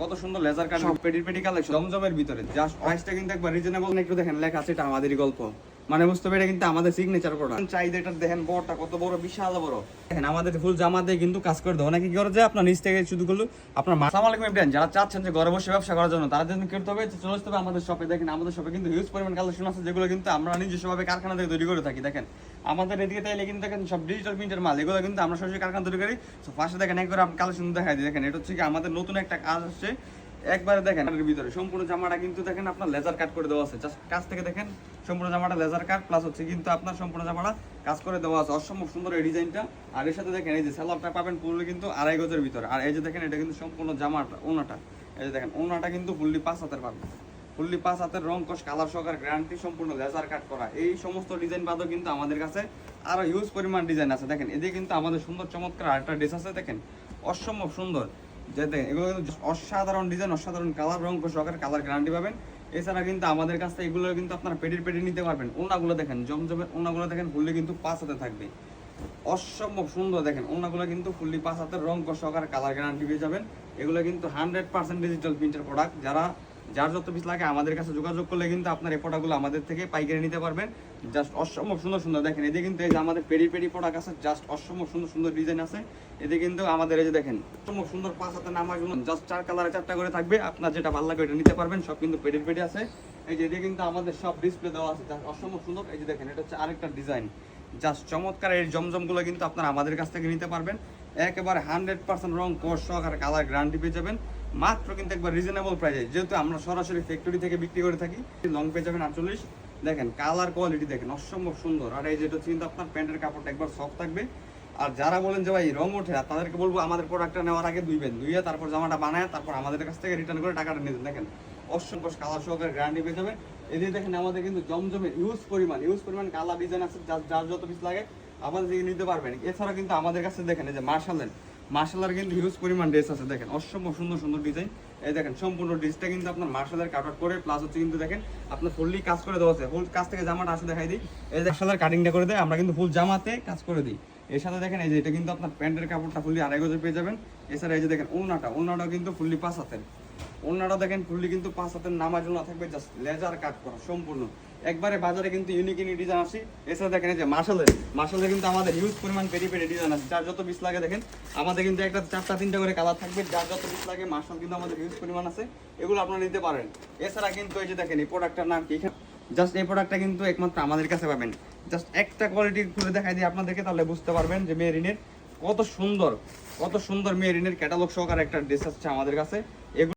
কত সুন্দর লেজার কাট সব পেটি কালেকশন জমজমের ভিতরে জাস্ট প্রাইসটা কিন্তু একবার রিজনেবল। একটু দেখেন লেখা আছে এটা আমাদেরই গল্প, মানে বুঝতে পারে কিন্তু আমাদের সিগনেচার প্রোডাক্ট। চাহিদাটা দেখেন বড়টা কত বড়, বিশাল বড়। দেখেন আমাদের ফুল জামাতে কিন্তু কাজ করে দেবো, নাকি কি করে যে আপনার নিচ থেকে শুধু করলো আপনার। আসসালামু আলাইকুম এভরিওয়ান, যারা চাচ্ছেন যে ঘরে বসে ব্যবসা করার জন্য তারা জন্য করতে হবে চলে আসতে হবে আমাদের শপে। দেখেন আমাদের শপে কিন্তু হিউজ পরিমাণ কালেকশন আছে, যেগুলো কিন্তু আমরা নিজস্বভাবে কারখানা থেকে তৈরি করে থাকি। দেখেন আমাদের এদিকে তাইলে কিন্তু দেখেন সব ডিজিটাল প্রিন্টের মাল, এগুলো কিন্তু আমরা সরাসরি কারখানা তৈরি করি। তো ফার্স্টে দেখেন একবার আপনি কালেকশন দেখাই দিই। দেখেন এটা হচ্ছে কি আমাদের নতুন একটা কাজ আসছে একবারে। দেখেন এর ভিতরে সম্পূর্ণ জামাটা কিন্তু দেখেন আপনার লেজার কাট করে দেওয়া আছে। জাস্ট কাজ থেকে দেখেন সম্পূর্ণ জামাটা লেজার কাট প্লাস হচ্ছে কিন্তু আপনার সম্পূর্ণ জামাটা কাজ করে দেওয়া আছে। অসম্ভব সুন্দর এই ডিজাইনটা। আর এর সাথে দেখেন এই যে সালোয়ারটা পাবেন পুরো কিন্তু 2.5 গজের ভিতরে। আর এই যে দেখেন এটা কিন্তু সম্পূর্ণ জামাটা ওনাটা, এই যে দেখেন ওনাটা কিন্তু ফুললি 5 হাতের পাবেন, ফুললি 5 হাতের রং কস কালার সহকার গ্যারান্টি, সম্পূর্ণ লেজার কাট করা। এই সমস্ত ডিজাইন বাদও কিন্তু আমাদের কাছে আরো হিউজ পরিমাণ ডিজাইন আছে। দেখেন এদিকে কিন্তু আমাদের সুন্দর চমৎকার আরেকটা ড্রেস আছে, দেখেন অসম্ভব সুন্দর। যে দেখেন এগুলো কিন্তু অসাধারণ ডিজাইন, অসাধারণ কালার, রং সহকারে কালার গ্যারান্টি পাবেন। এছাড়া কিন্তু আমাদের কাছে এগুলো কিন্তু আপনারা পেটি নিতে পারবেন। ওনাগুলো দেখেন জমজমের ওনাগুলো দেখেন ফুললি কিন্তু 5 হাতে থাকবে, অসম্ভব সুন্দর। দেখেন ওনাগুলো কিন্তু ফুললি 5 হাতের রং সহকারে কালার গ্যারান্টি পেয়ে যাবেন। এগুলো কিন্তু 100% ডিজিটাল প্রিন্টের প্রোডাক্ট। যার যত পিস লাগে আমাদের কাছে যোগাযোগ করলে কিন্তু আপনার এই প্রোডাক্টগুলো আমাদের থেকে পাইকারি নিতে পারবেন। জাস্ট অসম্ভব সুন্দর সুন্দর। দেখেন এদিকে কিন্তু এই যে আমাদের পেটি প্রোডাক্ট আছে, জাস্ট অসম্ভব সুন্দর সুন্দর ডিজাইন আছে। এদিকে কিন্তু আমাদের এই যে দেখেন অসম্ভব সুন্দর 5 হাতের নামার জন্য জাস্ট 4 কালারে 4টা করে থাকবে। আপনার যেটা ভালো লাগে এটা নিতে পারবেন। সব কিন্তু পেটি আছে। এই যে এদিকে কিন্তু আমাদের সব ডিসপ্লে দেওয়া আছে, জাস্ট অসম্ভব সুন্দর। এই যে দেখেন এটা হচ্ছে আরেকটা ডিজাইন, জাস্ট চমৎকার। এই জমজমগুলো কিন্তু আপনারা আমাদের কাছ থেকে নিতে পারবেন। একেবারে 100% রং কোর্স সহকারে কালার গ্যারান্টি পেয়ে যাবেন মাত্র কিন্তু একবার রিজনেবল প্রাইসে, যেহেতু আমরা সরাসরি ফ্যাক্টরি থেকে বিক্রি করে থাকি। লং পেয়ে যাবেন 48। দেখেন কালার কোয়ালিটি দেখেন অসম্ভব সুন্দর। আর এই যেটা কিন্তু আপনার প্যান্টের কাপড়টা একবার সফট থাকবে। আর যারা বলেন যে ভাই রং ওঠে, তাদেরকে বলবো আমাদের প্রোডাক্টটা নেওয়ার আগে ধুইয়ে তারপর জামাটা বানায় তারপর আমাদের কাছ থেকে রিটার্ন করে টাকাটা নিয়ে যান। দেখেন অসংখ্য কালার সহকারে গ্যারান্টি পেয়ে যাবেন। এদিকে দেখেন আমাদের কিন্তু জমজমের হিউজ পরিমাণ কালার ডিজাইন আছে, যার যত পিস লাগে আমাদের থেকে নিতে পারবেন। এছাড়া কিন্তু আমাদের কাছে দেখেন এই যে মার্শালের কিন্তু হিউজ পরিমাণ ড্রেস আছে। দেখেন অসম্ভব সুন্দর সুন্দর ডিজাইন। এই দেখেন সম্পূর্ণ ড্রেসটা কিন্তু আপনার মার্শালের কাট আউট করে প্লাস হচ্ছে কিন্তু দেখেন আপনার ফুললি কাজ করে দেওয়া আছে। ফুল কাজ থেকে জামাটা আসে দেখাই দিই। এই যে মার্শালের কাটিংটা করে দেয়, আমরা কিন্তু ফুল জামাতে কাজ করে দিই। এর সাথে দেখেন এই যে এটা কিন্তু আপনার প্যান্টের কাপড়টা ফুললি 2.5 গজে পেয়ে যাবেন। এছাড়া এই যে দেখেন ওনাটাও কিন্তু ফুললি 5 হাতের। ওনাটা দেখেন ফুললি কিন্তু 5 হাতের নামার জন্য থাকবে, জাস্ট লেজার কাট করা সম্পূর্ণ। একবারে বাজারে কিন্তু ইউনিক ডিজাইন আসে। এছাড়া দেখেন এই যে মার্শালের কিন্তু আমাদের হিউজ পরিমাণ পেটি ডিজাইন আছে। যার যত পিস লাগে দেখেন আমাদের কিন্তু একটা 4টা 3টা করে কালার থাকবে। যার যত পিস লাগে মার্শাল কিন্তু আমাদের হিউজ পরিমাণ আছে, এগুলো আপনারা নিতে পারেন। এছাড়া কিন্তু এই যে দেখেন এই প্রোডাক্টটার নাম কি, জাস্ট এই প্রোডাক্টটা কিন্তু একমাত্র আমাদের কাছে পাবেন। জাস্ট একটা কোয়ালিটি খুলে দেখাই দিই আপনাদেরকে, তাহলে বুঝতে পারবেন যে মেরিনের কত সুন্দর মেরিনের ক্যাটালগ সহকারে একটা ড্রেস আসছে আমাদের কাছে।